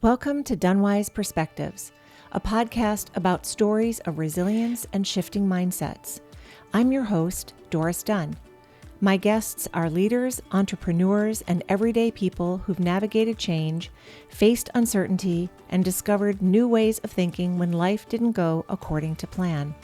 Welcome to DunnWise Perspectives, a podcast about stories of resilience and shifting mindsets. I'm your host, Doris Dunn. My guests are leaders, entrepreneurs, and everyday people who've navigated change, faced uncertainty, and discovered new ways of thinking when life didn't go according to plan.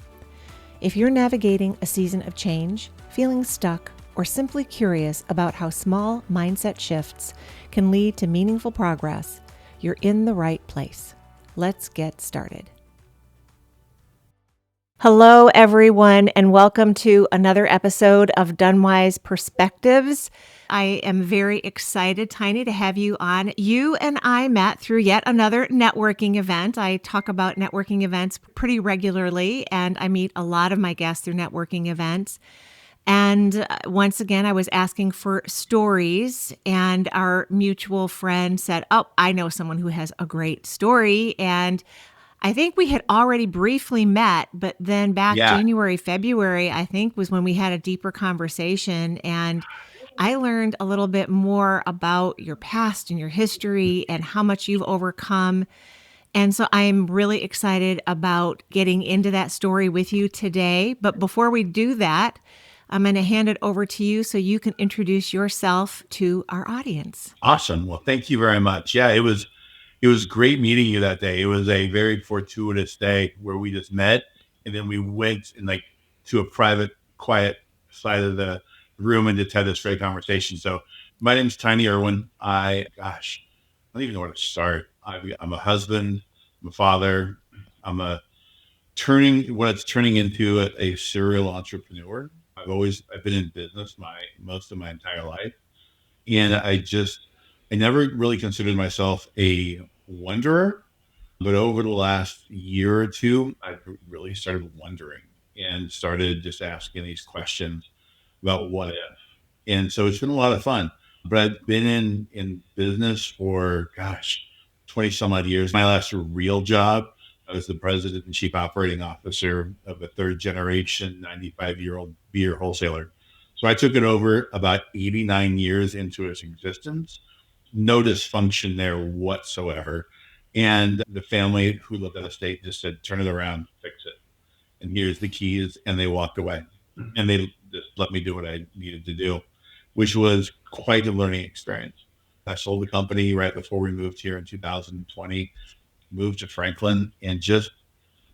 If you're navigating a season of change, feeling stuck, or simply curious about how small mindset shifts can lead to meaningful progress, you're in the right place. Let's get started. Hello, everyone, and welcome to another episode of DunnWise Perspectives. I am very excited, Tiny, to have you on. You and I met through yet another networking event. I talk about networking events pretty regularly, and I meet a lot of my guests through networking events. And once again, I was asking for stories, and our mutual friend said, "Oh, I know someone who has a great story." And I think we had already briefly met, but then back January, February, I think was when we had a deeper conversation. And I learned a little bit more about your past and your history and how much you've overcome. And so I'm really excited about getting into that story with you today. But before we do that, I'm going to hand it over to you so you can introduce yourself to our audience. Awesome. Well, thank you very much. Yeah, it was great meeting you that day. It was a very fortuitous day where we just met, and then we went to a private, quiet side of the room and just had this great conversation. So my name's Tiny Irwin. I don't even know where to start. I'm a husband, I'm a father, I'm turning into a serial entrepreneur. I've been in business most of my entire life. And I never really considered myself a wonderer, but over the last year or two, I've really started wondering and started just asking these questions about what if. And so it's been a lot of fun, but I've been in business for 20 some odd years. My last real job, I was the president and chief operating officer of a third generation 95-year-old beer wholesaler. So I took it over about 89 years into its existence. No dysfunction there whatsoever. And the family who lived at the estate just said, "Turn it around, fix it. And here's the keys." And they walked away. And they just let me do what I needed to do, which was quite a learning experience. I sold the company right before we moved here in 2020, moved to Franklin, and just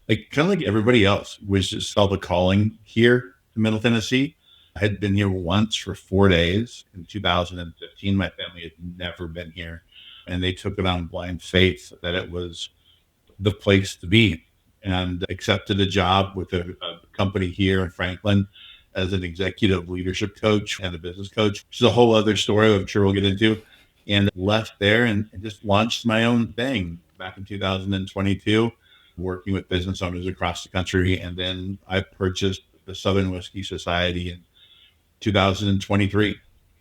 kind of like everybody else, was just felt a calling here to Middle Tennessee. I had been here once for 4 days in 2015. My family had never been here, and they took it on blind faith that it was the place to be, and accepted a job with a company here in Franklin as an executive leadership coach and a business coach, which is a whole other story I'm sure we'll get into, and left there and just launched my own thing back in 2022, working with business owners across the country. And then I purchased the Southern Whiskey Society in 2023.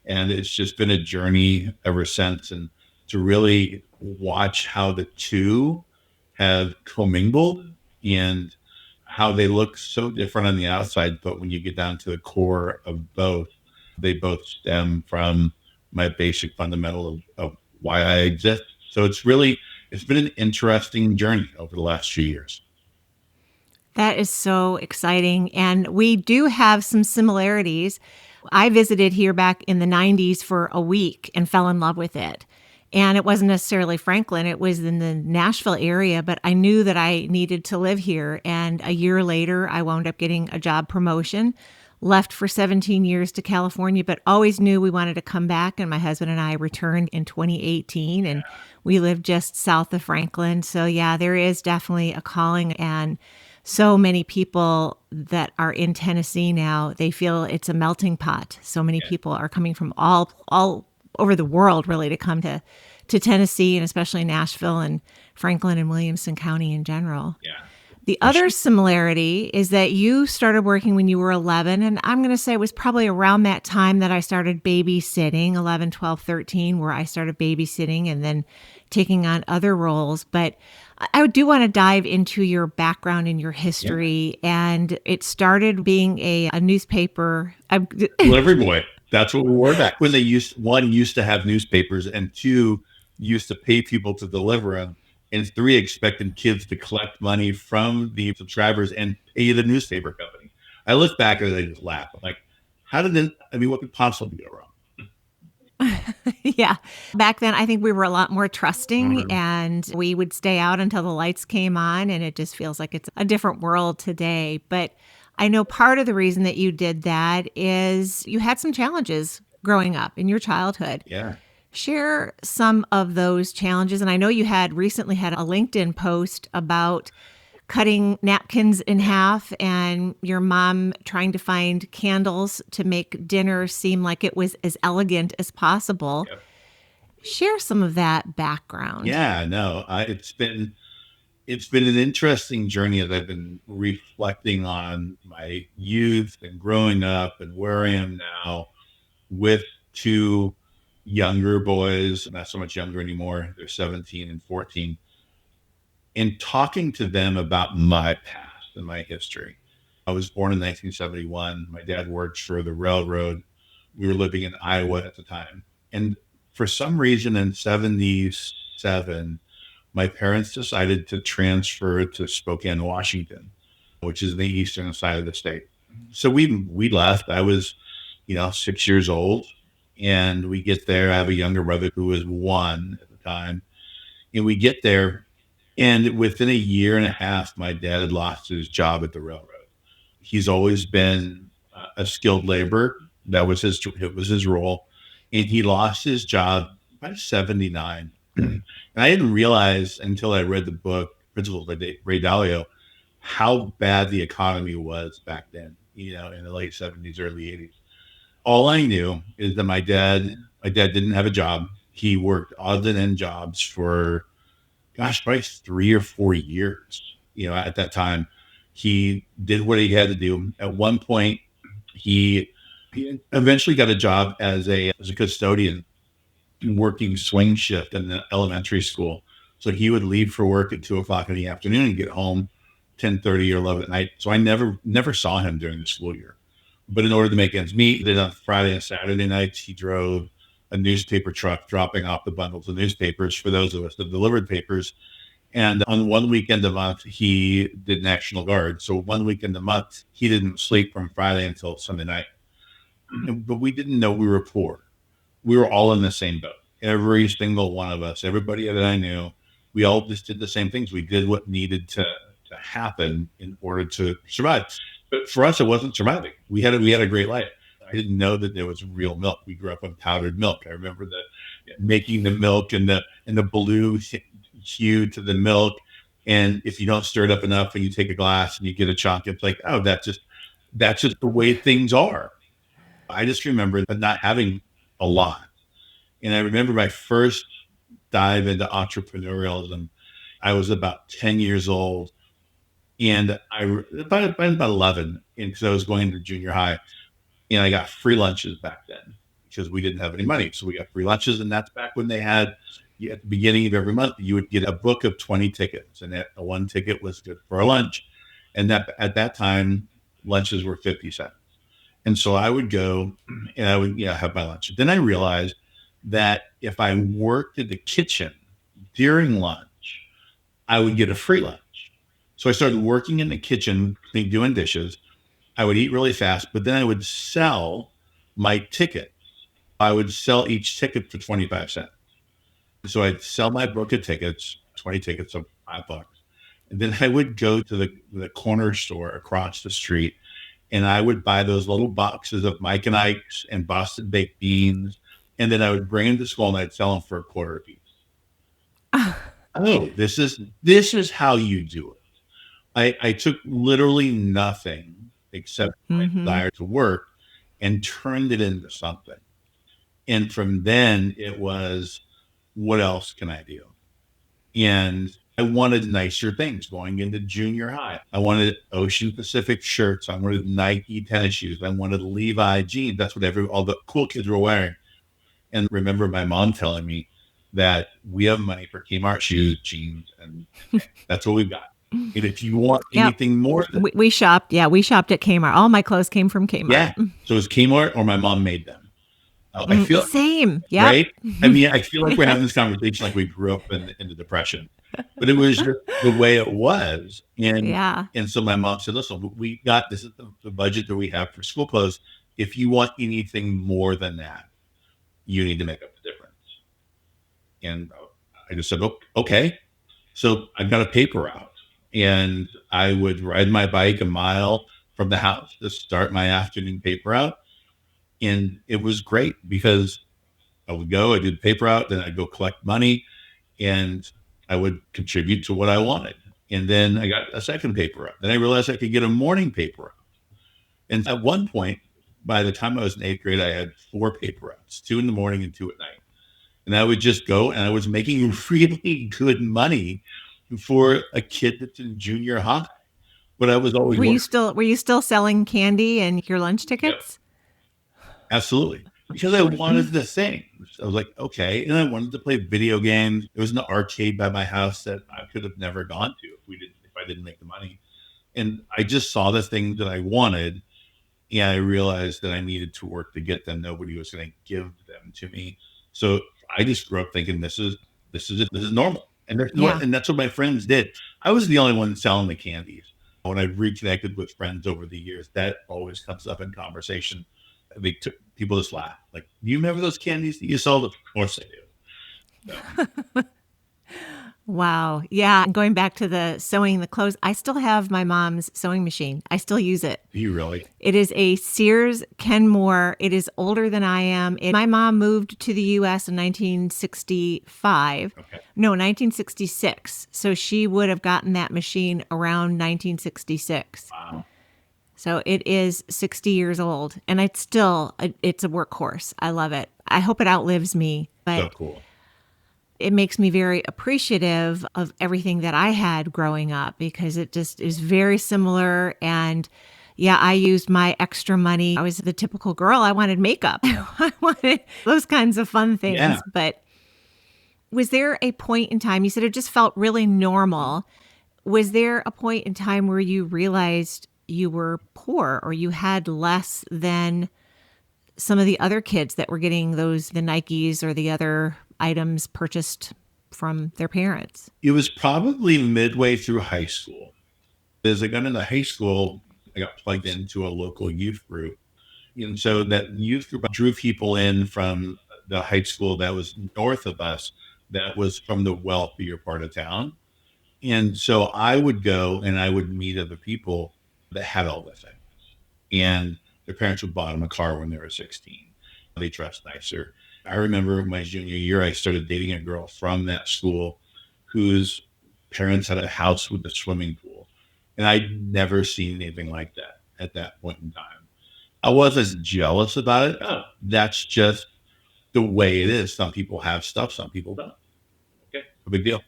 And it's just been a journey ever since. And to really watch how the two have commingled and how they look so different on the outside, but when you get down to the core of both, they both stem from my basic fundamental of why I exist. So it's been an interesting journey over the last few years. That is so exciting. And we do have some similarities. I visited here back in the 90s for a week and fell in love with it. And it wasn't necessarily Franklin, it was in the Nashville area, but I knew that I needed to live here. And a year later, I wound up getting a job promotion, left for 17 years to California, but always knew we wanted to come back. And my husband and I returned in 2018, and we live just south of Franklin. So yeah, there is definitely a calling, and so many people that are in Tennessee now, they feel it's a melting pot. So many people are coming from all over the world really to come to Tennessee, and especially Nashville and Franklin and Williamson County in general. Yeah. The other similarity is that you started working when you were 11, and I'm going to say it was probably around that time that I started babysitting, 11, 12, 13, where I started babysitting and then taking on other roles. But I do want to dive into your background and your history. And it started being a newspaper. Delivery boy. That's what we were back when used to have newspapers, and two, used to pay people to deliver them, and 3 expected kids to collect money from the subscribers and pay the newspaper company. I look back and I just laugh. I'm like, how did it, I mean, what could possibly go wrong? Yeah. Back then, I think we were a lot more trusting Mhm. and we would stay out until the lights came on. And it just feels like it's a different world today. But I know part of the reason that you did that is you had some challenges growing up in your childhood. Yeah. Share some of those challenges. And I know you had recently had a LinkedIn post about cutting napkins in half and your mom trying to find candles to make dinner seem like it was as elegant as possible. Yep. Share some of that background. Yeah, no, it's been an interesting journey as I've been reflecting on my youth and growing up and where I am now with 2 younger boys, not so much younger anymore. They're 17 and 14, and talking to them about my past and my history. I was born in 1971. My dad worked for the railroad. We were living in Iowa at the time. And for some reason in 77, my parents decided to transfer to Spokane, Washington, which is the eastern side of the state. So we left. I was, 6 years old, and we get there. I have a younger brother who was 1 at the time, and we get there, and within a year and a half, my dad had lost his job at the railroad. He's always been a skilled laborer. It was his role, and he lost his job by 79. And I didn't realize until I read the book Principles by Ray Dalio how bad the economy was back then. In the late 70s, early 80s. All I knew is that my dad didn't have a job. He worked odds and end jobs for, gosh, probably 3 or 4 years. At that time, he did what he had to do. At one point, he he eventually got a job as a custodian working swing shift in the elementary school. So he would leave for work at 2 o'clock in the afternoon and get home 10:30 or 11 at night. So I never saw him during the school year. But in order to make ends meet, then on Friday and Saturday nights, he drove a newspaper truck dropping off the bundles of newspapers for those of us that delivered papers. And on one weekend a month, he did National Guard. So one weekend a month, he didn't sleep from Friday until Sunday night. But we didn't know we were poor. We were all in the same boat. Every single one of us, everybody that I knew, we all just did the same things. We did what needed to happen in order to survive. But for us, it wasn't surviving. We had a great life. I didn't know that there was real milk. We grew up on powdered milk. I remember making the milk and the blue hue to the milk. And if you don't stir it up enough and you take a glass and you get a chunk, it's like, oh, that's just the way things are. I just remember not having a lot. And I remember my first dive into entrepreneurialism. I was about 10 years old, and about 11, and because I was going to junior high, and I got free lunches back then because we didn't have any money. So we got free lunches, and that's back when they had, at the beginning of every month, you would get a book of 20 tickets, and that one ticket was good for a lunch. And that at that time, lunches were 50 cents. And so I would go and I would, have my lunch. Then I realized that if I worked in the kitchen during lunch, I would get a free lunch. So I started working in the kitchen, doing dishes. I would eat really fast, but then I would sell my ticket. I would sell each ticket for 25 cents. So I'd sell my book of tickets, 20 tickets, so $5. And then I would go to the corner store across the street, and I would buy those little boxes of Mike and Ike's and Boston baked beans, and then I would bring them to school and I'd sell them for a quarter a piece. Oh, this is how you do it. I took literally nothing except my Mm-hmm. desire to work and turned it into something. And from then it was, what else can I do? And I wanted nicer things going into junior high. I wanted Ocean Pacific shirts. I wanted Nike tennis shoes. I wanted Levi jeans. That's what all the cool kids were wearing. And remember my mom telling me that we have money for Kmart shoes, jeans, and that's what we've got. And if you want Yep. anything more than, We shopped. Yeah, we shopped at Kmart. All my clothes came from Kmart. yeah. So it's Kmart or my mom made them. I feel Same. Yep. right. I mean, I feel like we're having this conversation like we grew up in the depression, but it was just the way it was. Yeah. And so my mom said, "Listen, we got this is the budget that we have for school clothes. If you want anything more than that, you need to make up the difference." And I just said, "Okay." So I got a paper route, and I would ride my bike a mile from the house to start my afternoon paper route. And it was great because I would go, I did the paper route, then I'd go collect money, and I would contribute to what I wanted. And then I got a second paper route. Then I realized I could get a morning paper route. And at one point, by the time I was in eighth grade, I had four paper routes, two in the morning and two at night. And I would just go, and I was making really good money for a kid that's in junior high. But I was always working. Were you still selling candy and your lunch Yep, tickets? absolutely. Because I wanted the things. I was like, okay. And I wanted to play video games. There was an arcade by my house that I could have never gone to if I didn't make the money. And I just saw the things that I wanted. And I realized that I needed to work to get them. Nobody was going to give them to me. So I just grew up thinking this is normal. Yeah. And that's what my friends did. I was the only one selling the candies. When I've reconnected with friends over the years, that always comes up in conversation. People just laugh. Like, do you remember those candies that you sold? Of course I do. So, Wow. Yeah. Going back to the sewing the clothes, I still have my mom's sewing machine. I still use it. do you really? It is a Sears Kenmore. It is older than I am. My mom moved to the US in 1965. Okay. No, 1966. So she would have gotten that machine around 1966. Wow. So it is 60 years old and it's a workhorse. I love it. I hope it outlives me, So but cool. it makes me very appreciative of everything that I had growing up because it just is very similar. And yeah, I used my extra money. I was the typical girl. I wanted makeup. I wanted those kinds of fun Yeah. things. But was there a point in time, you said it just felt really normal. Was there a point in time where you realized you were poor or you had less than some of the other kids that were getting the Nikes or the other items purchased from their parents? It was probably midway through high school. As I got into high school, I got plugged into a local youth group. And so that youth group drew people in from the high school that was north of us, that was from the wealthier part of town. And so I would go and I would meet other people that had all the things. And their parents would buy them a car when they were 16. They dressed nicer. I remember my junior year, I started dating a girl from that school whose parents had a house with a swimming pool. And I'd never seen anything like that at that point in time. I wasn't jealous about it. Oh, that's just the way it is. Some people have stuff, some people don't. Okay, no big deal.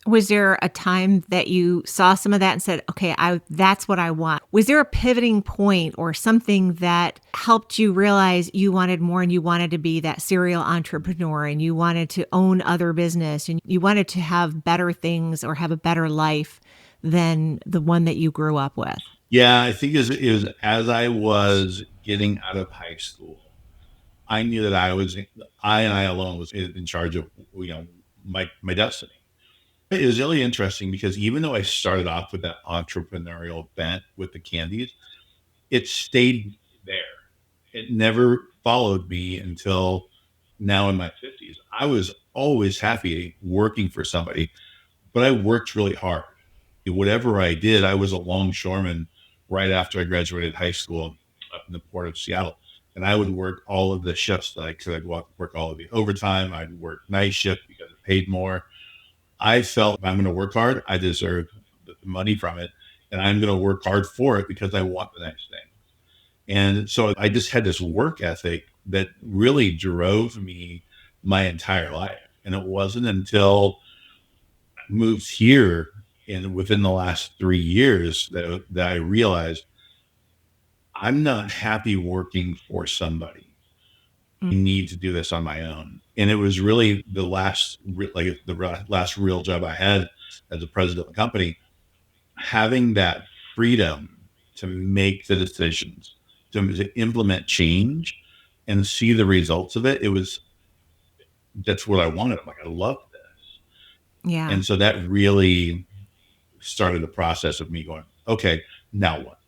Was there a time that you saw some of that and said, okay, that's what I want? Was there a pivoting point or something that helped you realize you wanted more and you wanted to be that serial entrepreneur and you wanted to own other business and you wanted to have better things or have a better life than the one that you grew up with? Yeah, I think it was as I was getting out of high school, I knew that I alone was in charge of, my destiny. It was really interesting because even though I started off with that entrepreneurial bent with the candies, it stayed there. It never followed me until now in my 50s. I was always happy working for somebody, but I worked really hard. Whatever I did, I was a longshoreman right after I graduated high school up in the port of Seattle. And I would work all of the shifts that I could. I'd work all of the overtime. I'd work night shift because it paid more. I felt if I'm going to work hard, I deserve the money from it. And I'm going to work hard for it because I want the next thing. And so I just had this work ethic that really drove me my entire life. And it wasn't until I moved here and within the last 3 years that I realized I'm not happy working for somebody. I need to do this on my own. And it was really the last real job I had as a president of a company, having that freedom to make the decisions, to implement change, and see the results of it, that's what I wanted. I'm like, I love this. Yeah. And so that really started the process of me going, okay, now what?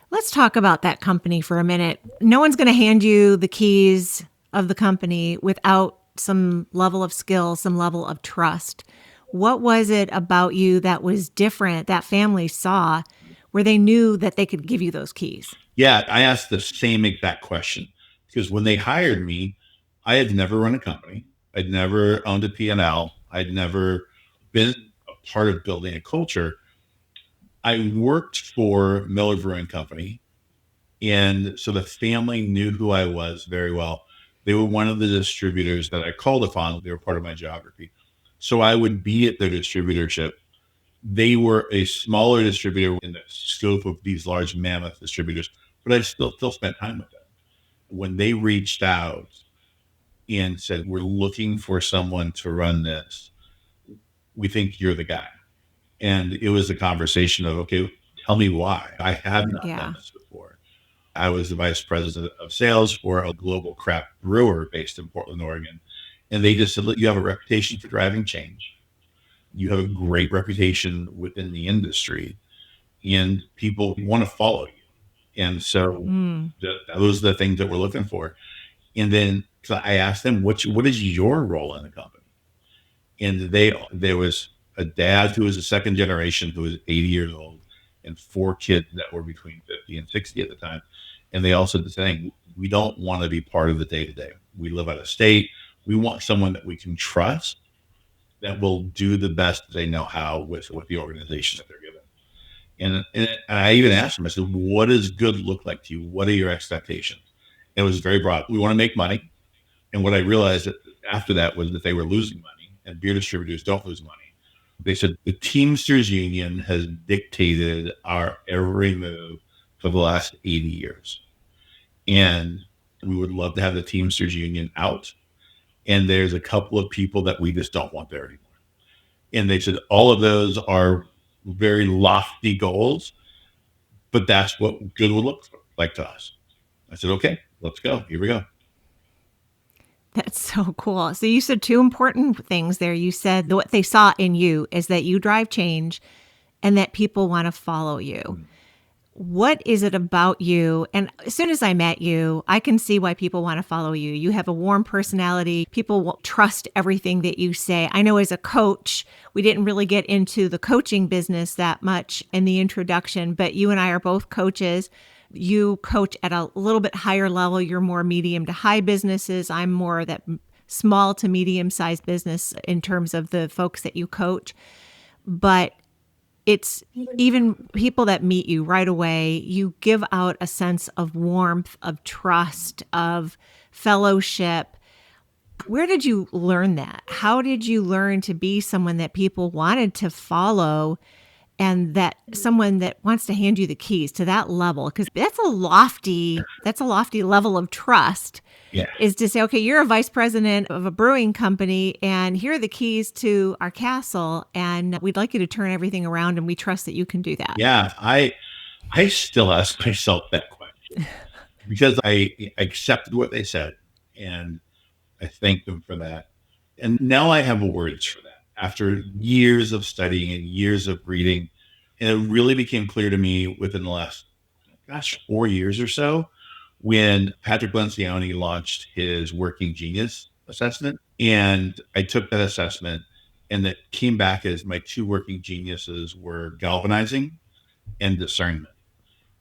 Let's talk about that company for a minute. No one's going to hand you the keys of the company without some level of skill, some level of trust. What was it about you that was different that family saw where they knew that they could give you those keys? Yeah, I asked the same exact question because when they hired me, I had never run a company. I'd never owned a P&L. I'd never been a part of building a culture. I worked for Miller Brewing Company. And so the family knew who I was very well. They were one of the distributors that I called upon. They were part of my geography. So I would be at their distributorship. They were a smaller distributor in the scope of these large mammoth distributors, but I still spent time with them. When they reached out and said, we're looking for someone to run this, we think you're the guy. And it was a conversation of, okay, tell me why. I have not done Yeah. this before. I was the vice president of sales for a global craft brewer based in Portland, Oregon. And they just said, look, you have a reputation for driving change. You have a great reputation within the industry, and people want to follow you. And so Mm. those are the things that we're looking for. And then I asked them, what is your role in the company? And there was a dad who was a second generation who was 80 years old and four kids that were between 50 and 60 at the time. And they all said the same, we don't want to be part of the day to day. We live out of state. We want someone that we can trust that will do the best they know how with the organization that they're given. And I even asked them, I said, what does good look like to you? What are your expectations? And it was very broad. We want to make money. And what I realized after that was that they were losing money, and beer distributors don't lose money. They said the Teamsters Union has dictated our every move for the last 80 years. And we would love to have the Teamsters Union out. And there's a couple of people that we just don't want there anymore. And they said all of those are very lofty goals, but that's what good would look like to us. I said, okay, let's go. Here we go. That's so cool. So you said two important things there. You said what they saw in you is that you drive change and that people want to follow you. What is it about you? And as soon as I met you, I can see why people want to follow you. You have a warm personality. People will trust everything that you say. I know as a coach, we didn't really get into the coaching business that much in the introduction, but you and I are both coaches. You coach at a little bit higher level. You're more medium to high businesses. I'm more that small to medium sized business in terms of the folks that you coach. But it's even people that meet you right away, you give out a sense of warmth, of trust, of fellowship. Where did you learn that? How did you learn to be someone that people wanted to follow and that someone that wants to hand you the keys to that level? Because that's a lofty level of trust, Yeah. is to say, okay, you're a vice president of a brewing company, and here are the keys to our castle, and we'd like you to turn everything around, and we trust that you can do that. Yeah. I still ask myself that question because I accepted what they said and I thank them for that. And now I have words for that after years of studying and years of reading. And it really became clear to me within the last, 4 years or so when Patrick Lencioni launched his Working Genius assessment. And I took that assessment and that came back as my two working geniuses were galvanizing and discernment.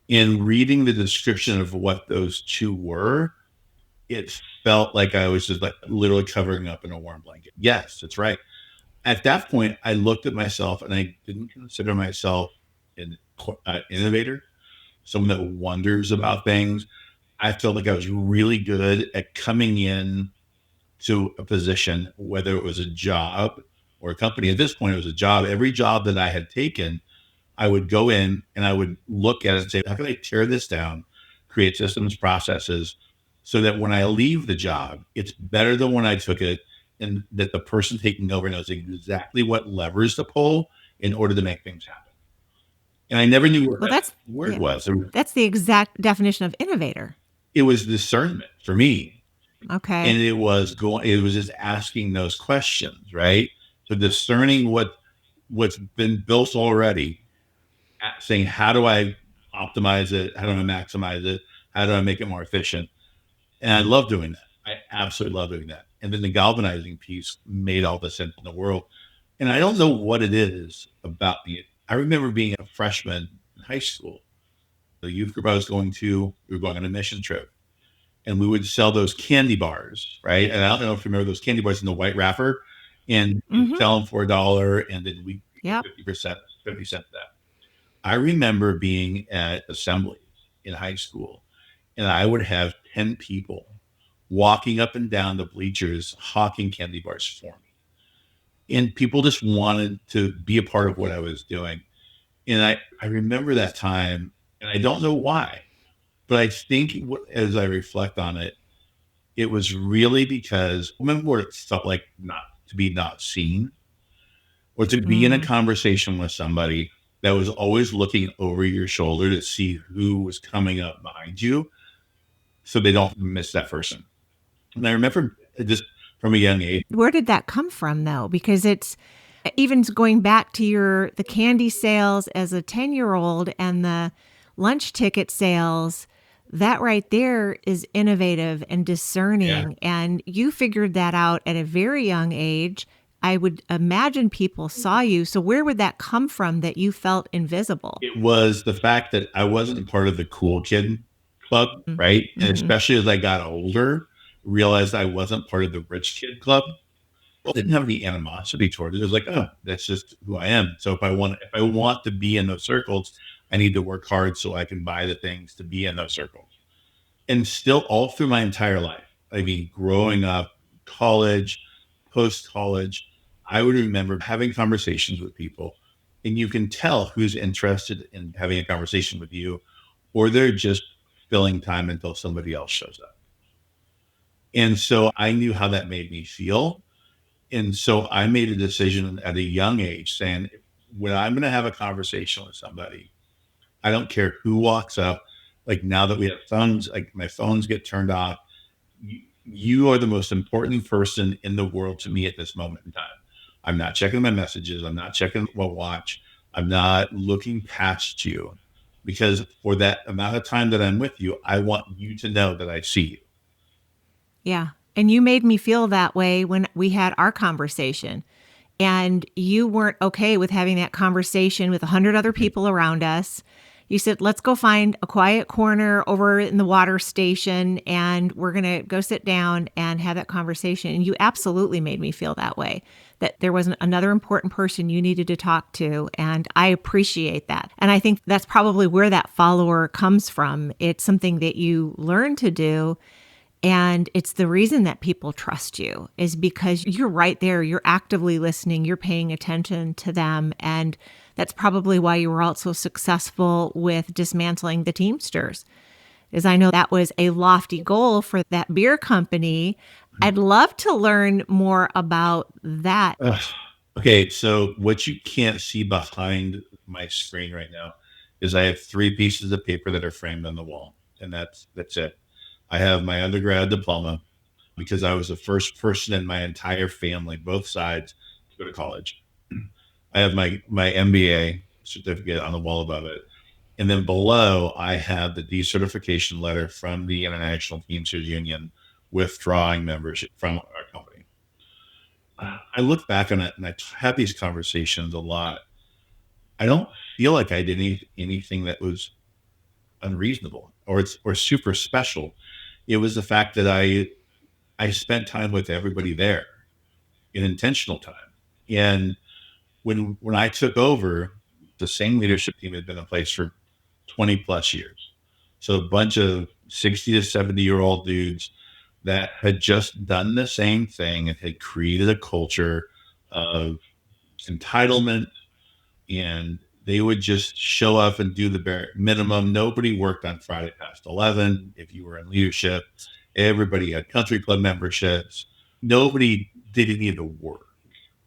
In reading the description of what those two were, it felt like I was just like literally covering up in a warm blanket. Yes, that's right. At that point, I looked at myself and I didn't consider myself an innovator, someone that wonders about things. I felt like I was really good at coming in to a position, whether it was a job or a company. At this point, it was a job. Every job that I had taken, I would go in and I would look at it and say, how can I tear this down, create systems, processes, so that when I leave the job, it's better than when I took it, and that the person taking over knows exactly what levers to pull in order to make things happen. And I never knew where Well, that that's word yeah, was. that's the exact definition of innovator. It was discernment for me. Okay. And it was just asking those questions, right? So discerning what's been built already, saying, how do I optimize it? How do I maximize it? How do I make it more efficient? And I love doing that. I absolutely love doing that. And then the galvanizing piece made all the sense in the world. And I don't know what it is about me. I remember being a freshman in high school. The youth group I was going to, we were going on a mission trip, and we would sell those candy bars, right? And I don't know if you remember those candy bars in the white wrapper, and you Mhm. sell them for $1, and then we get Yep. 50%, 50 cents of that. I remember being at assemblies in high school, and I would have 10 people walking up and down the bleachers hawking candy bars for me. And people just wanted to be a part of what I was doing. And I remember that time, and I don't know why, but I think as I reflect on it, it was really because remember what it felt like not seen, or to be in a Mm. conversation with somebody that was always looking over your shoulder to see who was coming up behind you so they don't miss that person. And I remember just from a young age. Where did that come from though? Because it's even going back to the candy sales as a 10-year-old and the lunch ticket sales, that right there is innovative and Yeah. discerning. And you figured that out at a very young age. I would imagine people saw you. So where would that come from that you felt invisible? It was the fact that I wasn't part of the cool kid club, right? And Mm-hmm. especially as I got older, realized I wasn't part of the rich kid club. Well, I didn't have any animosity toward it. It was like, oh, that's just who I am. So if I want to be in those circles, I need to work hard so I can buy the things to be in those circles. And still all through my entire life, I mean, growing up, college, post college, I would remember having conversations with people, and you can tell who's interested in having a conversation with you, or they're just filling time until somebody else shows up. And so I knew how that made me feel. And so I made a decision at a young age saying, when I'm going to have a conversation with somebody, I don't care who walks up. Like now that we have phones, like my phones get turned off. You are the most important person in the world to me at this moment in time. I'm not checking my messages. I'm not checking my watch. I'm not looking past you, because for that amount of time that I'm with you, I want you to know that I see you. Yeah. And you made me feel that way when we had our conversation. And you weren't okay with having that conversation with 100 other people around us. You said, let's go find a quiet corner over in the water station and we're going to go sit down and have that conversation. And you absolutely made me feel that way, that there was another important person you needed to talk to. And I appreciate that. And I think that's probably where that follower comes from. It's something that you learn to do, and it's the reason that people trust you is because you're right there. You're actively listening. You're paying attention to them. And that's probably why you were also successful with dismantling the Teamsters, is I know that was a lofty goal for that beer company. I'd love to learn more about that. Ugh. Okay, so what you can't see behind my screen right now is I have three pieces of paper that are framed on the wall, and that's it. I have my undergrad diploma because I was the first person in my entire family, both sides, to go to college. I have my MBA certificate on the wall above it. And then below, I have the decertification letter from the International Teamsters Union withdrawing membership from our company. I look back on it and I have these conversations a lot. I don't feel like I did anything that was unreasonable or super special. It was the fact that I spent time with everybody there, in intentional time. And when I took over, the same leadership team had been in place for 20 plus years. So a bunch of 60 to 70-year-old dudes that had just done the same thing and had created a culture of entitlement, and they would just show up and do the bare minimum. Nobody worked on Friday past 11. If you were in leadership, everybody had country club memberships. Nobody did any of the work.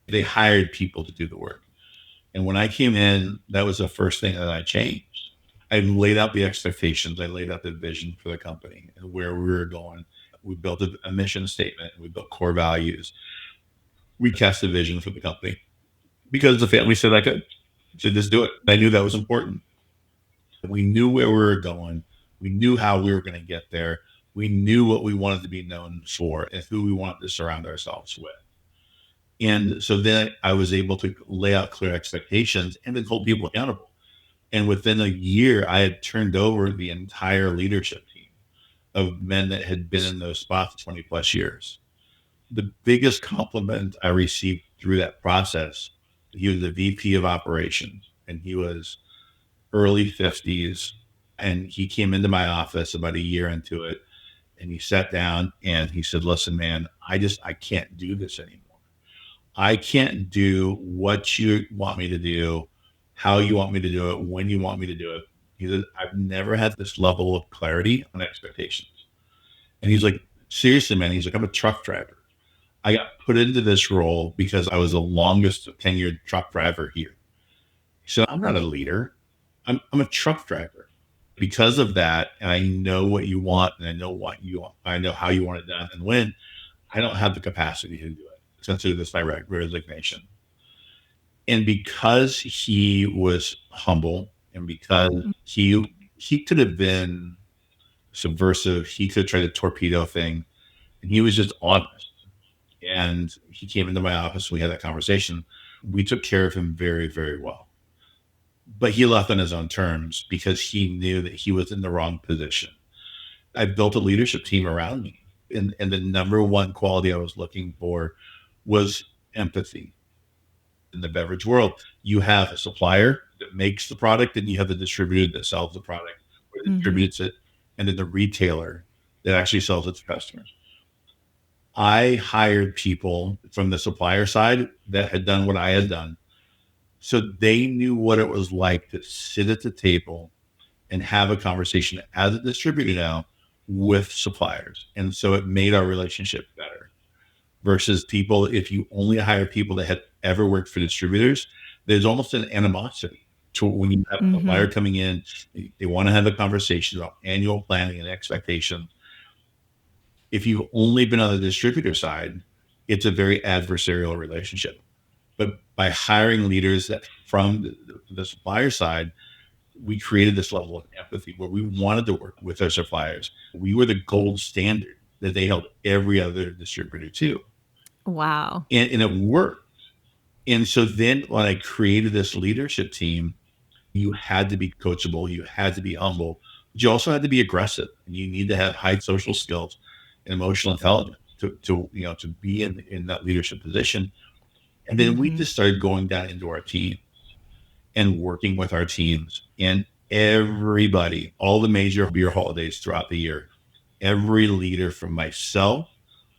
They hired people to do the work. And when I came in, that was the first thing that I changed. I laid out the expectations. I laid out the vision for the company and where we were going. We built a mission statement. We built core values. We cast a vision for the company because the family said I could. So just do it. I knew that was important. We knew where we were going. We knew how we were going to get there. We knew what we wanted to be known for and who we wanted to surround ourselves with. And so then I was able to lay out clear expectations and then hold people accountable. And within a year, I had turned over the entire leadership team of men that had been in those spots 20 plus years. The biggest compliment I received through that process, he was the VP of operations and he was early 50s. And he came into my office about a year into it and he sat down and he said, listen, man, I can't do this anymore. I can't do what you want me to do, how you want me to do it, when you want me to do it. He said, I've never had this level of clarity on expectations. And he's like, seriously, man. He's like, I'm a truck driver. I got put into this role because I was the longest tenured truck driver here. He said, I'm not a leader. I'm a truck driver. Because of that, and I know what you want and I know what you want. I know how you want it done and when. I don't have the capacity to do it. Consider this my resignation. And because he was humble and because he could have been subversive, he could have tried to torpedo thing, and he was just honest. And he came into my office. We had that conversation. We took care of him very, very well. But he left on his own terms because he knew that he was in the wrong position. I built a leadership team around me. And the number one quality I was looking for was empathy. In the beverage world, you have a supplier that makes the product, and you have the distributor that sells the product or distributes it, and then the retailer that actually sells it to customers. I hired people from the supplier side that had done what I had done. So they knew what it was like to sit at the table and have a conversation as a distributor now with suppliers. And so it made our relationship better versus people. If you only hire people that had ever worked for distributors, there's almost an animosity to when you have a supplier coming in, they want to have a conversation about annual planning and expectations. If you've only been on the distributor side, it's a very adversarial relationship. But by hiring leaders that from the supplier side, we created this level of empathy where we wanted to work with our suppliers. We were the gold standard that they held every other distributor to. Wow. And it worked. And so then when I created this leadership team, you had to be coachable, you had to be humble, but you also had to be aggressive. And you need to have high social skills and emotional intelligence to be in that leadership position. And then we just started going down into our team and working with our teams and everybody, all the major beer holidays throughout the year, every leader from myself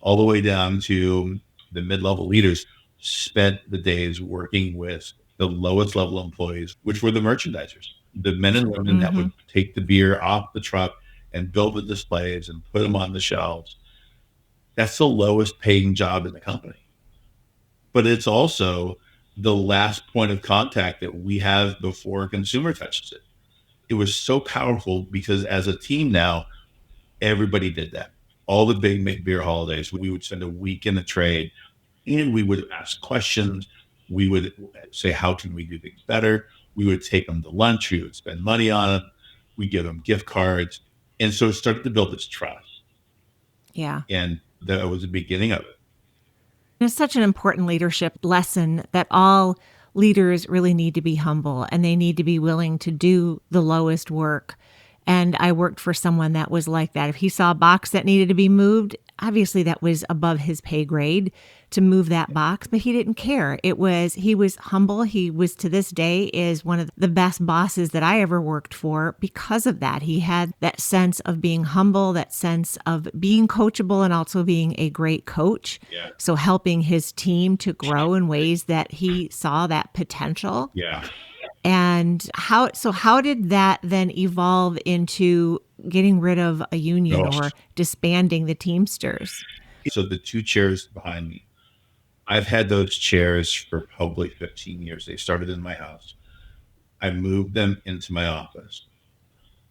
all the way down to the mid-level leaders spent the days working with the lowest level employees, which were the merchandisers, the men and women that would take the beer off the truck and build the displays and put them on the shelves. That's the lowest paying job in the company. But it's also the last point of contact that we have before a consumer touches it. It was so powerful because as a team now, everybody did that. All the big beer holidays, we would spend a week in the trade and we would ask questions. We would say, how can we do things better? We would take them to lunch. We would spend money on them. We give them gift cards. And so it started to build this trust. Yeah. And that was the beginning of it. It's such an important leadership lesson that all leaders really need to be humble and they need to be willing to do the lowest work. And I worked for someone that was like that. If he saw a box that needed to be moved, obviously that was above his pay grade to move that box, but he didn't care. He was humble. He was, to this day, is one of the best bosses that I ever worked for because of that. He had that sense of being humble, that sense of being coachable and also being a great coach. Yeah. So helping his team to grow in ways that he saw that potential. Yeah. And how did that then evolve into getting rid of a union or disbanding the Teamsters? So the two chairs behind me, I've had those chairs for probably 15 years. They started in my house. I moved them into my office.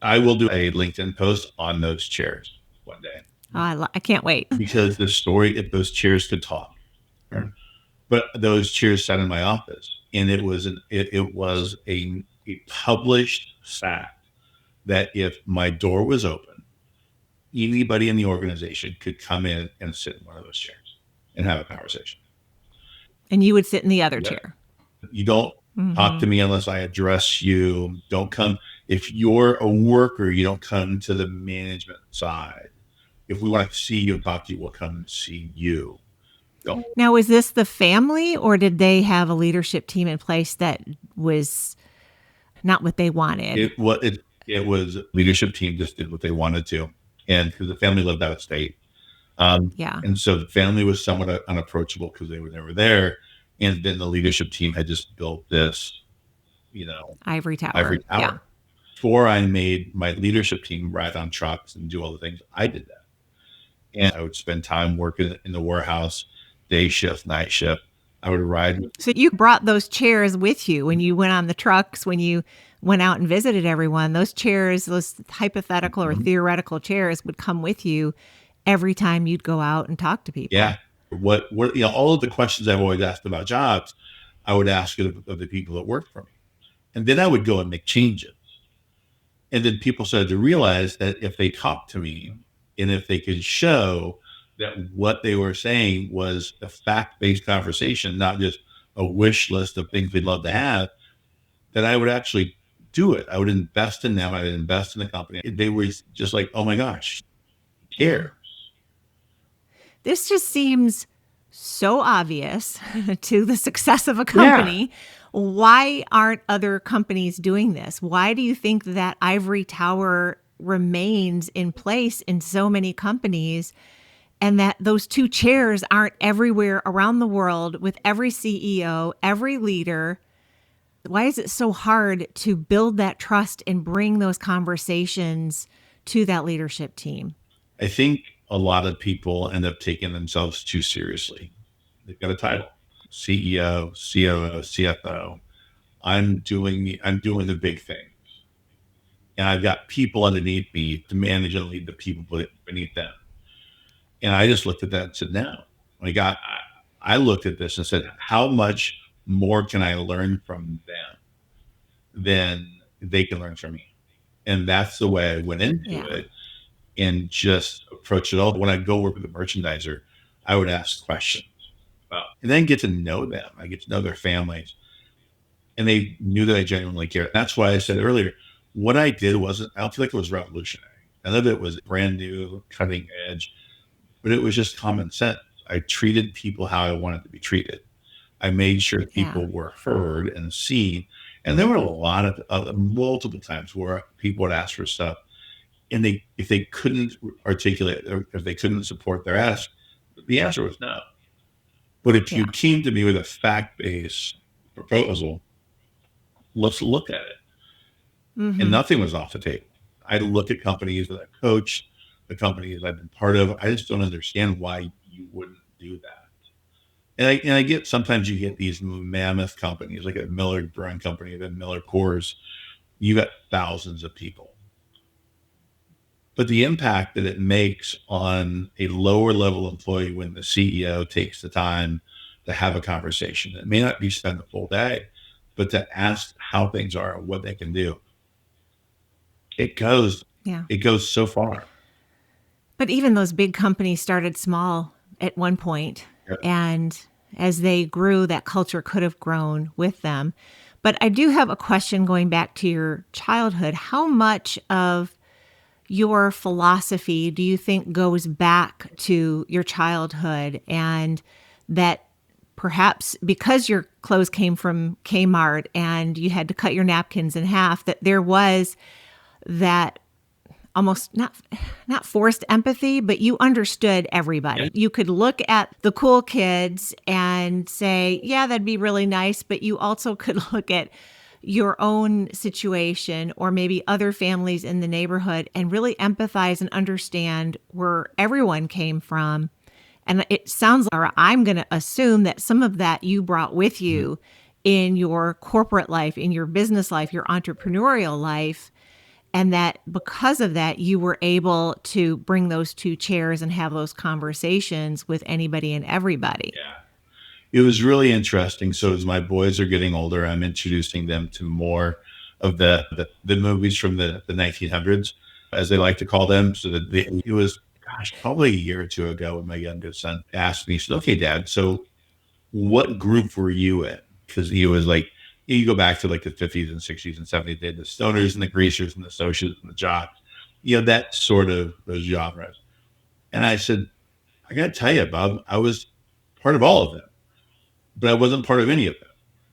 I will do a LinkedIn post on those chairs one day Oh, I can't wait. because the story, if those chairs could talk, but those chairs sat in my office, and it was a published fact that if my door was open, anybody in the organization could come in and sit in one of those chairs and have a conversation. And you would sit in the other Yeah. chair. You don't talk to me unless I address you. Don't come. If you're a worker, you don't come to the management side. If we want to see you and talk to you, we'll come and see you. Don't. Now, was this the family, or did they have a leadership team in place that was not what they wanted? It was leadership team just did what they wanted to, and because the family lived out of state, Yeah. and so the family was somewhat unapproachable because they were never there, and then the leadership team had just built this, Ivory Tower. ivory tower. Yeah. Before I made my leadership team ride on trucks and do all the things, I did that. And I would spend time working in the warehouse, day shift, night shift. I would ride. So you brought those chairs with you when you went on the trucks, when you went out and visited everyone. Those chairs, those hypothetical or theoretical chairs would come with you every time you'd go out and talk to people. Yeah. What all of the questions I've always asked about jobs, I would ask of the people that work for me. And then I would go and make changes. And then people started to realize that if they talked to me and if they could show that what they were saying was a fact-based conversation, not just a wish list of things we'd love to have, that I would actually do it. I would invest in them. I would invest in the company. They were just like, oh my gosh, care. This just seems so obvious to the success of a company. Yeah. Why aren't other companies doing this? Why do you think that ivory tower remains in place in so many companies, and that those two chairs aren't everywhere around the world with every CEO, every leader? Why is it so hard to build that trust and bring those conversations to that leadership team? I think a lot of people end up taking themselves too seriously. They've got a title: CEO, COO, CFO. I'm doing the big things, and I've got people underneath me to manage and lead the people beneath them. And I just looked at that and said, no. I looked at this and said, how much more can I learn from them than they can learn from me? And that's the way I went into it and just approach it all. When I go work with a merchandiser, I would ask questions and then get to know them. I get to know their families. And they knew that I genuinely cared. That's why I said earlier, what I did I don't feel like it was revolutionary. None of it was brand new, cutting edge, but it was just common sense. I treated people how I wanted to be treated. I made sure people were heard and seen. And there were a lot of multiple times where people would ask for stuff, and if they couldn't articulate or if they couldn't support their ask, the answer was no. But if you came to me with a fact-based proposal, let's look at it. And nothing was off the table. I look at companies that I've coached, the companies I've been part of. I just don't understand why you wouldn't do that. And I get, sometimes you get these mammoth companies like a Miller Brewing Company, the Miller Coors. You got thousands of people. But the impact that it makes on a lower level employee when the CEO takes the time to have a conversation, it may not be spent a full day, but to ask how things are and what they can do. It goes so far. But even those big companies started small at one point, and as they grew, that culture could have grown with them. But I do have a question going back to your childhood. How much of your philosophy do you think goes back to your childhood, and that perhaps because your clothes came from Kmart and you had to cut your napkins in half, that there was that almost not forced empathy, but you understood everybody. Yeah. You could look at the cool kids and say, yeah, that'd be really nice. But you also could look at your own situation or maybe other families in the neighborhood and really empathize and understand where everyone came from. And it sounds, or I'm going to assume that some of that you brought with you in your corporate life, in your business life, your entrepreneurial life. And that because of that, you were able to bring those two chairs and have those conversations with anybody and everybody. Yeah. It was really interesting. So as my boys are getting older, I'm introducing them to more of the movies from the 1900s, as they like to call them. So that it was, gosh, probably a year or two ago when my youngest son asked me, he said, okay, Dad, so what group were you in? Because he was like, you go back to like the 50s and 60s and 70s, they had the stoners and the greasers and the socials and the jocks, that sort of those genres. And I said, I got to tell you, Bob, I was part of all of them, but I wasn't part of any of them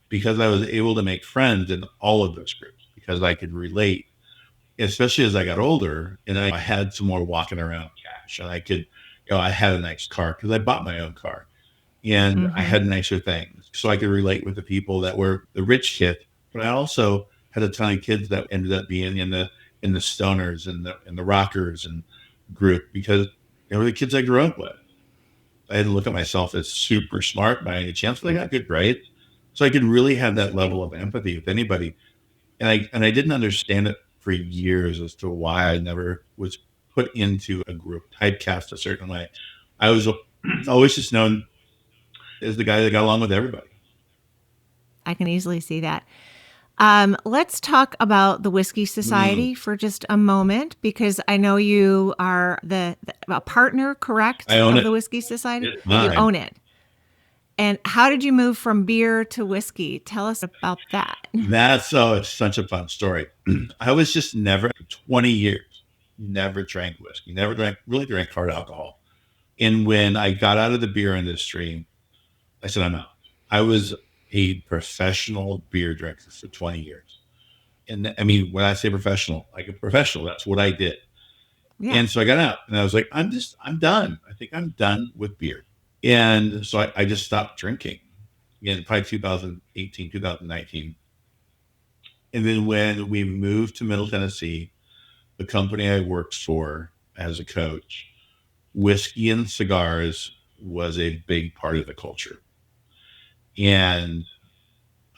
because I was able to make friends in all of those groups because I could relate, especially as I got older and I had some more walking around cash and I could, I had a nice car because I bought my own car and I Mm-hmm. had nicer things. So I could relate with the people that were the rich kids, but I also had a ton of kids that ended up being in the stoners and the rockers and group because they were the kids I grew up with. I didn't look at myself as super smart by any chance, but I got good grades. So I could really have that level of empathy with anybody. And I didn't understand it for years as to why I never was put into a group, typecast a certain way. I was always just known as the guy that got along with everybody. I can easily see that. Let's talk about the Whiskey Mm, Society for just a moment, because I know you are the a partner, I correct, own of it. the Whiskey Society. It's You mine. own it. And how did you move from beer to whiskey? Tell us about that. That's it's such a fun story. I was just never 20 years, never drank whiskey, never really drank hard alcohol. And when I got out of the beer industry, I said, I'm out. I was a professional beer drinker for 20 years. And I mean, when I say professional, like a professional, that's what I did. Yeah. And so I got out and I was like, I'm done. I think I'm done with beer. And so I just stopped drinking in probably 2018, 2019. And then when we moved to Middle Tennessee, the company I worked for as a coach, whiskey and cigars was a big part of the culture. And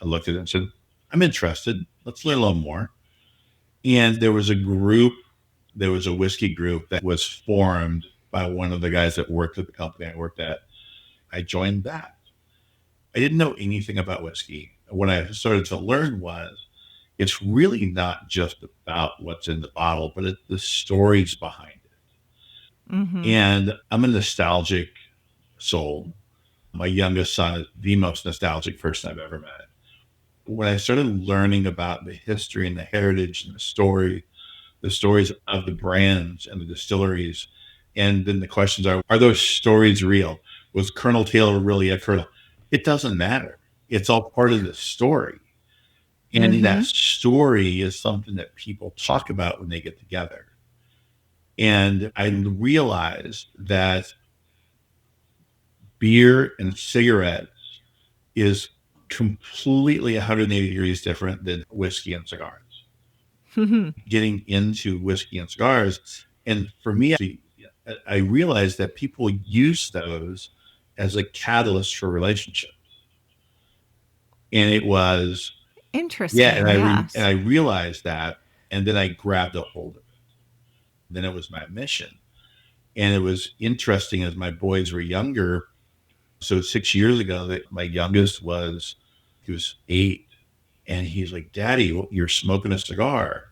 I looked at it and said, I'm interested. Let's learn a little more. And there was a whiskey group that was formed by one of the guys that worked at the company I worked at. I joined that. I didn't know anything about whiskey. What I started to learn was it's really not just about what's in the bottle, but it's the stories behind it. Mm-hmm. And I'm a nostalgic soul. My youngest son is the most nostalgic person I've ever met. When I started learning about the history and the heritage and the stories of the brands and the distilleries, and then the questions are those stories real? Was Colonel Taylor really a colonel? It doesn't matter. It's all part of the story. And that Mm-hmm. story is something that people talk about when they get together. And I realized that beer and cigarettes is completely 180 degrees different than whiskey and cigars. Getting into whiskey and cigars, and for me, I realized that people use those as a catalyst for relationships. And it was, yeah, Interesting. Yes. I realized that, and then I grabbed a hold of it. Then it was my mission. And it was interesting as my boys were younger. So 6 years ago, that my youngest he was 8, and he's like, "Daddy, you're smoking a cigar.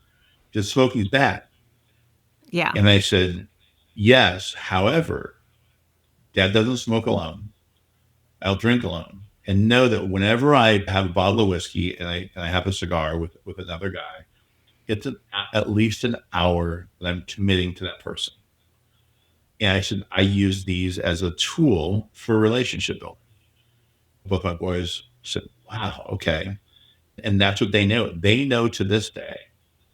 Just smoking's bad." Yeah. And I said, "Yes. However, Dad doesn't smoke alone. I'll drink alone. And know that whenever I have a bottle of whiskey and I have a cigar with another guy, it's at least an hour that I'm committing to that person." And I said, I use these as a tool for relationship building. Both my boys said, wow, okay. And that's what they know. They know to this day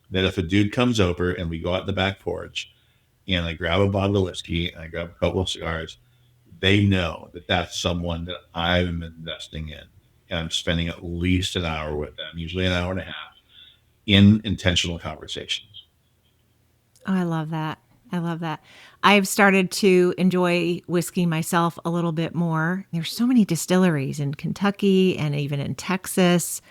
that if a dude comes over and we go out the back porch and I grab a bottle of whiskey and I grab a couple of cigars, they know that that's someone that I'm investing in. And I'm spending at least an hour with them, usually an hour and a half, in intentional conversations. Oh, I love that. I love that. I've started to enjoy whiskey myself a little bit more. There's so many distilleries in Kentucky and even in Texas.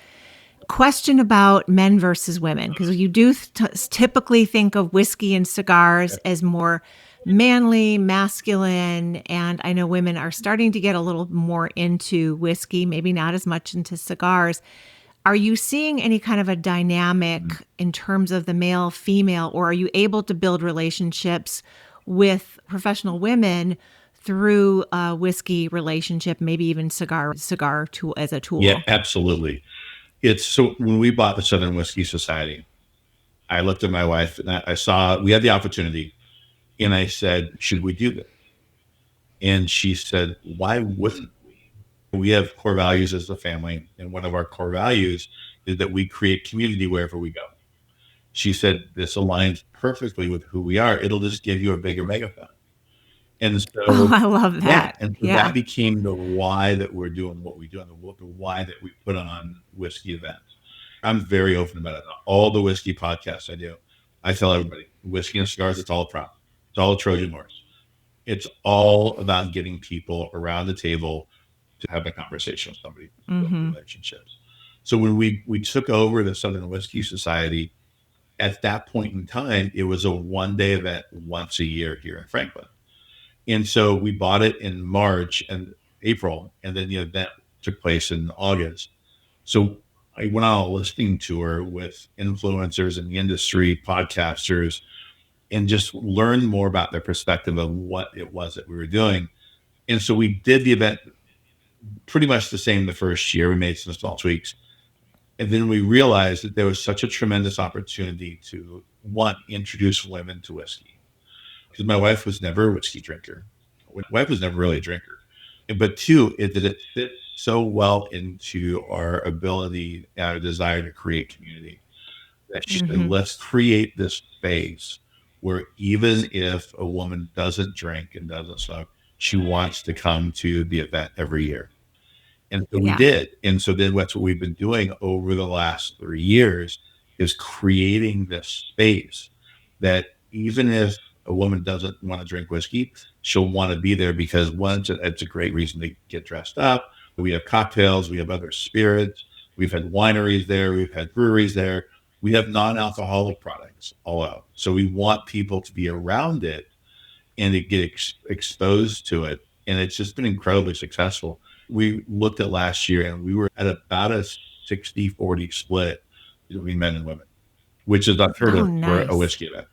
question about men versus women, because you do typically think of whiskey and cigars as more manly, masculine, and I know women are starting to get a little more into whiskey, maybe not as much into cigars. Are you seeing any kind of a dynamic in terms of the male female, or are you able to build relationships with professional women through a whiskey relationship, maybe even cigar tool as a Yeah, tool? absolutely. It's so when we bought the Southern Whiskey Society, I looked at my wife and I saw we had the opportunity, and I said, "Should we do this?" And she said, "Why wouldn't we? We have core values as a family, and one of our core values is that we create community wherever we go." She said, "This aligns perfectly with who we are. It'll just give you a bigger megaphone." And Oh, so, I love yeah, that. and so Yeah. that became the why that we're doing what we do, and the why that we put on whiskey events. I'm very open about it. All the whiskey podcasts I do, I tell everybody, whiskey and cigars, it's all a prop. It's all a Trojan horse. It's all about getting people around the table to have a conversation with somebody, build Mm-hmm. relationships. So when we took over the Southern Whiskey Society, at that point in time, it was a 1-day event once a year here in Franklin. And so we bought it in March and April, and then the event took place in August. So I went on a listening tour with influencers in the industry, podcasters, and just learned more about their perspective of what it was that we were doing. And so we did the event pretty much the same the first year. We made some small tweaks. And then we realized that there was such a tremendous opportunity to, one, introduce women to whiskey. Because my wife was never a whiskey drinker. My wife was never really a drinker. But two, it fit so well into our ability and our desire to create community that she said, Mm-hmm. let's create this space where even if a woman doesn't drink and doesn't smoke, she wants to come to the event every year. And so we Yeah. did. And so then that's what we've been doing over the last 3 years is creating this space that even if a woman doesn't want to drink whiskey, she'll want to be there because one, it's a great reason to get dressed up. We have cocktails, we have other spirits, we've had wineries there, we've had breweries there, we have non-alcoholic products all out. So we want people to be around it and to get exposed to it. And it's just been incredibly successful. We looked at last year and we were at about a 60-40 split between men and women, which is unheard Oh, of for a nice. whiskey event.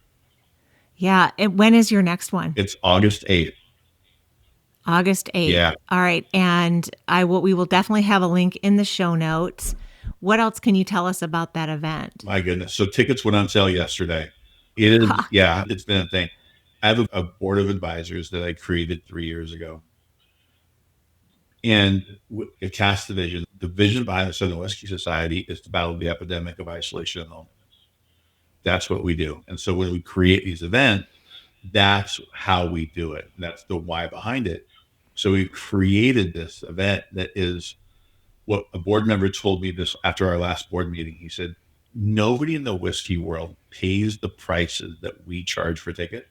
Yeah. And when is your next one? It's August 8th. August 8th. Yeah, All right. And we will definitely have a link in the show notes. What else can you tell us about that event? my goodness. So tickets went on sale yesterday. It is, Ha. yeah, it's been a thing. I have a board of advisors that I created 3 years ago. And it casts the vision behind the Southern Whiskey Society is to battle the epidemic of isolation and loneliness. That's what we do. And so when we create these events, that's how we do it. That's the why behind it. So we created this event that is what a board member told me this after our last board meeting. He said, nobody in the whiskey world pays the prices that we charge for tickets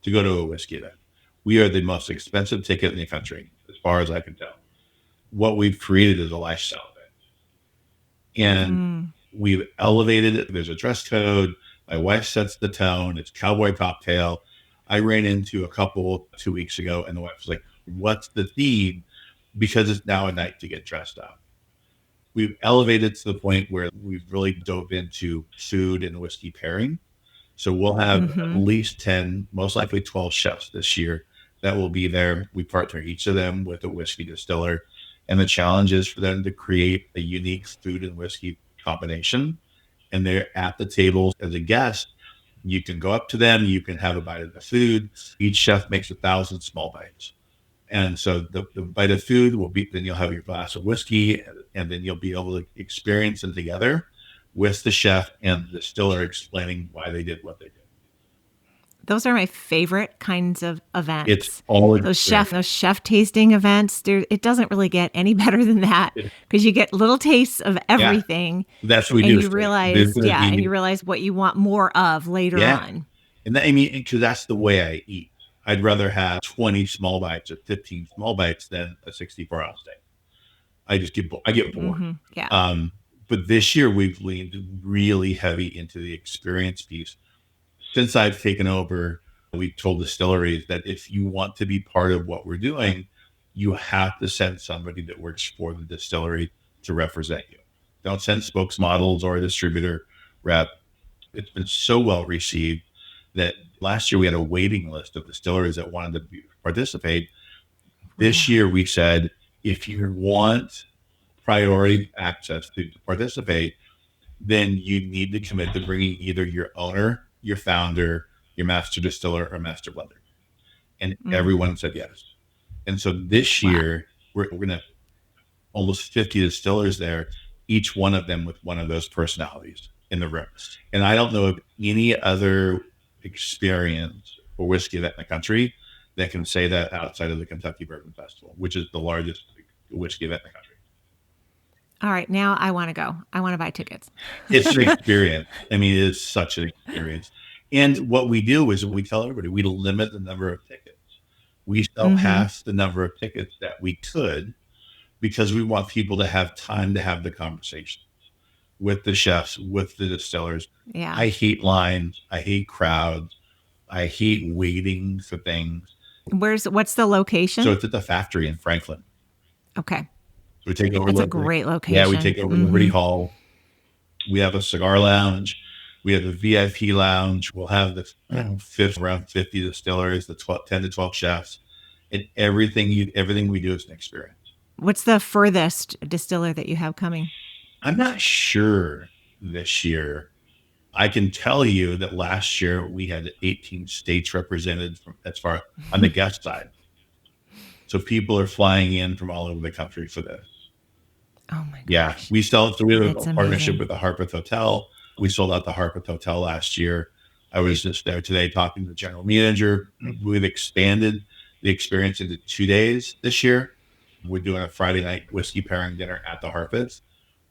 to go to a whiskey event. We are the most expensive ticket in the country, as far as I can tell. What we've created is a lifestyle event. And Mm. we've elevated it. There's a dress code. My wife sets the tone. It's cowboy cocktail. I ran into a couple 2 weeks ago, and the wife was like, what's the theme? Because it's now a night to get dressed up. We've elevated to the point where we've really dove into food and whiskey pairing. So we'll have at Mm-hmm. least 10, most likely 12 chefs this year that will be there. We partner each of them with a whiskey distiller. And the challenge is for them to create a unique food and whiskey combination. And they're at the table as a guest. You can go up to them, you can have a bite of the food. Each chef makes 1,000 small bites. And so the bite of food will be, then you'll have your glass of whiskey, and then you'll be able to experience it together with the chef and the distiller explaining why they did what they did. Those are my favorite kinds of It's events. all Those experience. chef tasting events. It doesn't really get any better than that because you get little tastes of Yeah, everything, that's what we and do. you So there's realize, going to yeah, and you be, realize what you want more of later yeah. on. And that, I mean, because that's the way I eat. I'd rather have 20 small bites or 15 small bites than a 64-ounce steak. I get bored. Mm-hmm. Yeah. Um, But this year we've leaned really heavy into the experience piece. Since I've taken over, we've told distilleries that if you want to be part of what we're doing, you have to send somebody that works for the distillery to represent you. Don't send spokesmodels or a distributor rep. It's been so well received that last year we had a waiting list of distilleries that wanted to participate. This Wow. year we said, if you want priority access to participate, then you need to commit to bringing either your owner, your founder, your master distiller, or master blender. And Mm. everyone said yes. And so this Wow. year, we're going to have almost 50 distillers there, each one of them with one of those personalities in the room. And I don't know of any other experience or whiskey event in the country that can say that outside of the Kentucky Bourbon Festival, which is the largest whiskey event in the country. All right. Now I want to go. I want to buy tickets. It's an experience. I mean, it is such an experience. And what we do is we tell everybody we limit the number of tickets. We sell Mm-hmm. half the number of tickets that we could because we want people to have time to have the conversation with the chefs, with the distillers. Yeah. I hate lines. I hate crowds. I hate waiting for things. What's the location? So it's at the factory in Franklin. Okay. So we take over That's a Liberty. great location. Yeah, we take over Liberty Hall. We have a cigar lounge. We have a VIP lounge. We'll have the around 50 distillers, the 10 to 12 chefs, and everything we do is an experience. What's the furthest distiller that you have coming? I'm not sure this year. I can tell you that last year we had 18 states represented as far on the guest side. So people are flying in from all over the country for this. Oh my gosh. Yeah, we sell. So we have That's a partnership amazing. with the Harpeth Hotel. We sold out the Harpeth Hotel last year. I was just there today talking to the general manager. We've expanded the experience into 2 days this year. We're doing a Friday night whiskey pairing dinner at the Harpeth,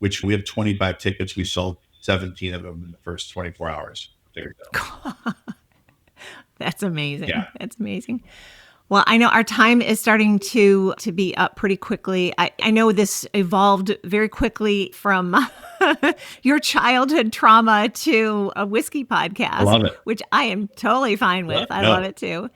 which we have 25 tickets. We sold 17 of them in the first 24 hours. That's amazing. Yeah. That's amazing. Well, I know our time is starting to be up pretty quickly. I know this evolved very quickly from your childhood trauma to a whiskey podcast. I love it. Which I am totally fine with. I No. love it too.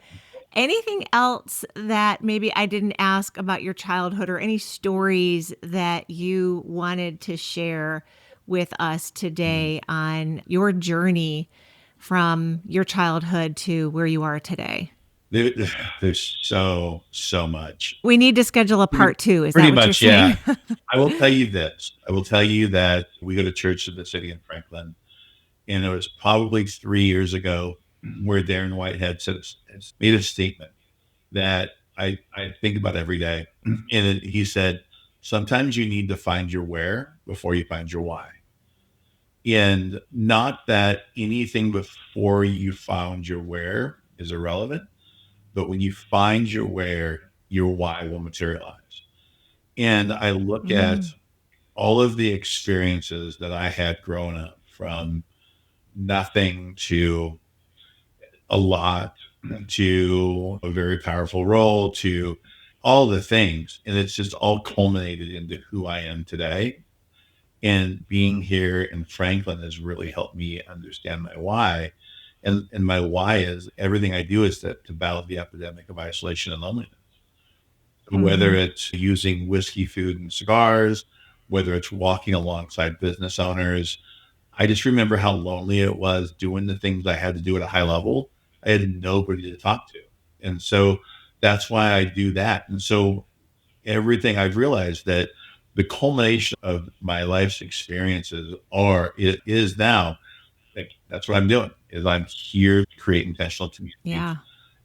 Anything else that maybe I didn't ask about your childhood, or any stories that you wanted to share with us today on your journey from your childhood to where you are today? There's so much. We need to schedule a part 2. Is Pretty that what much, you're saying? yeah. I will tell you this. I will tell you that we go to church in the city in Franklin, and it was probably 3 years ago where Darren Whitehead made a statement that I think about every day. And he said, sometimes you need to find your where before you find your why. And not that anything before you found your where is irrelevant, but when you find your where, your why will materialize. And I look at all of the experiences that I had growing up, from nothing to a lot to a very powerful role to all the things. And it's just all culminated into who I am today. And being here in Franklin has really helped me understand my why. And my why is everything I do is to battle the epidemic of isolation and loneliness. Whether it's using whiskey, food, and cigars, whether it's walking alongside business owners. I just remember how lonely it was doing the things I had to do at a high level. I had nobody to talk to. And so that's why I do that. And so everything I've realized that the culmination of my life's experiences it is now, like, that's what I'm doing, is I'm here to create intentional communities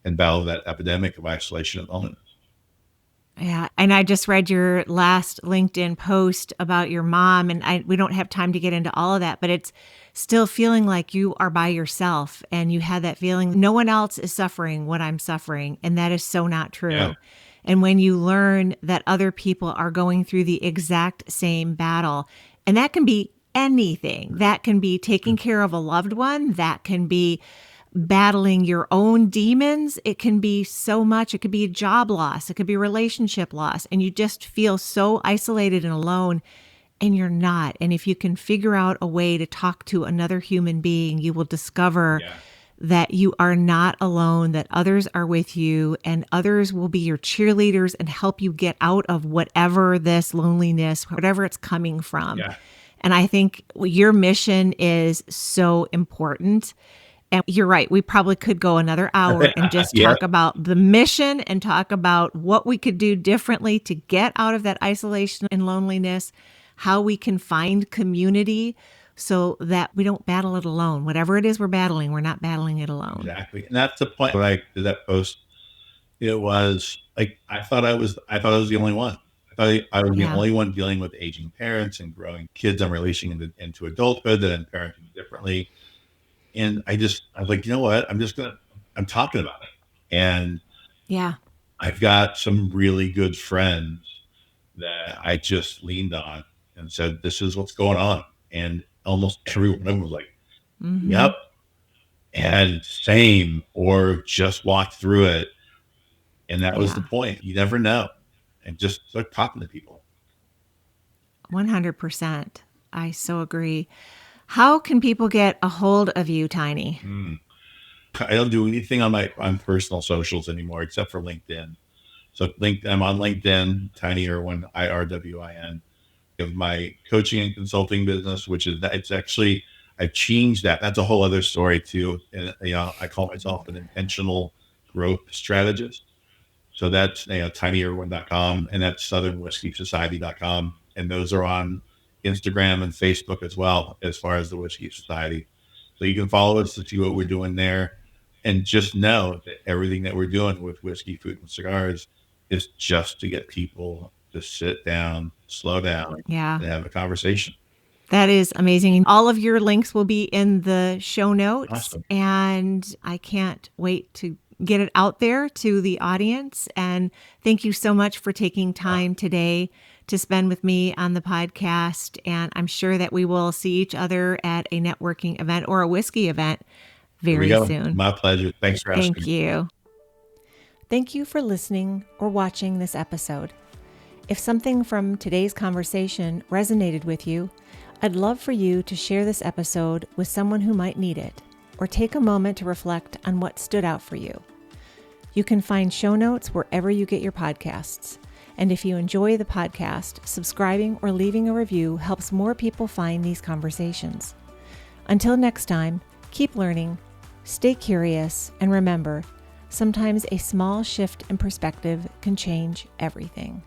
and battle that epidemic of isolation and loneliness. Yeah. And I just read your last LinkedIn post about your mom, and we don't have time to get into all of that, but it's still feeling like you are by yourself, and you had that feeling no one else is suffering what I'm suffering. And that is so not true. Yeah. And when you learn that other people are going through the exact same battle, and that can be anything, that can be taking care of a loved one, that can be battling your own demons. It can be so much. It could be a job loss. It could be relationship loss. And you just feel so isolated and alone. and you're not. And if you can figure out a way to talk to another human being, you will discover Yeah. that you are not alone, that others are with you, and others will be your cheerleaders and help you get out of whatever this loneliness, whatever it's coming from. Yeah. And I think your mission is so important. And you're right. We probably could go another hour and just Yeah. talk about the mission and talk about what we could do differently to get out of that isolation and loneliness, how we can find community so that we don't battle it alone. Whatever it is we're battling, we're not battling it alone. Exactly. And that's the point. When I did that post, it was like I thought I was the only one. I was the Yeah. only one dealing with aging parents and growing kids I'm releasing into adulthood that I'm parenting differently. And I was like, you know what? I'm talking about it. And Yeah. I've got some really good friends that I just leaned on and said, this is what's going on. And almost every one of them was like, Mm-hmm. yep. And same, or just walked through it. And that was the Yeah. point. You never know. And just start talking to people. 100%. I so agree. How can people get a hold of you, Tiny? I don't do anything on personal socials anymore except for LinkedIn. So I'm on LinkedIn, Tiny Irwin, IRWIN. Of my coaching and consulting business, which is that it's actually I've changed that. That's a whole other story too. And I call myself an intentional growth strategist. So that's tinyirwin.com and that's southernwhiskeysociety.com. And those are on Instagram and Facebook as well, as far as the Whiskey Society. So you can follow us to see what we're doing there. And just know that everything that we're doing with whiskey, food, and cigars is just to get people to sit down, slow down, Yeah. and have a conversation. That is amazing. All of your links will be in the show notes. Awesome. And I can't wait to get it out there to the audience. And thank you so much for taking time today to spend with me on the podcast. And I'm sure that we will see each other at a networking event or a whiskey event Here we very go. soon. My pleasure. Thanks for asking. Thank you. Thank you for listening or watching this episode. If something from today's conversation resonated with you, I'd love for you to share this episode with someone who might need it, or take a moment to reflect on what stood out for you. You can find show notes wherever you get your podcasts. And if you enjoy the podcast, subscribing or leaving a review helps more people find these conversations. Until next time, keep learning, stay curious, and remember, sometimes a small shift in perspective can change everything.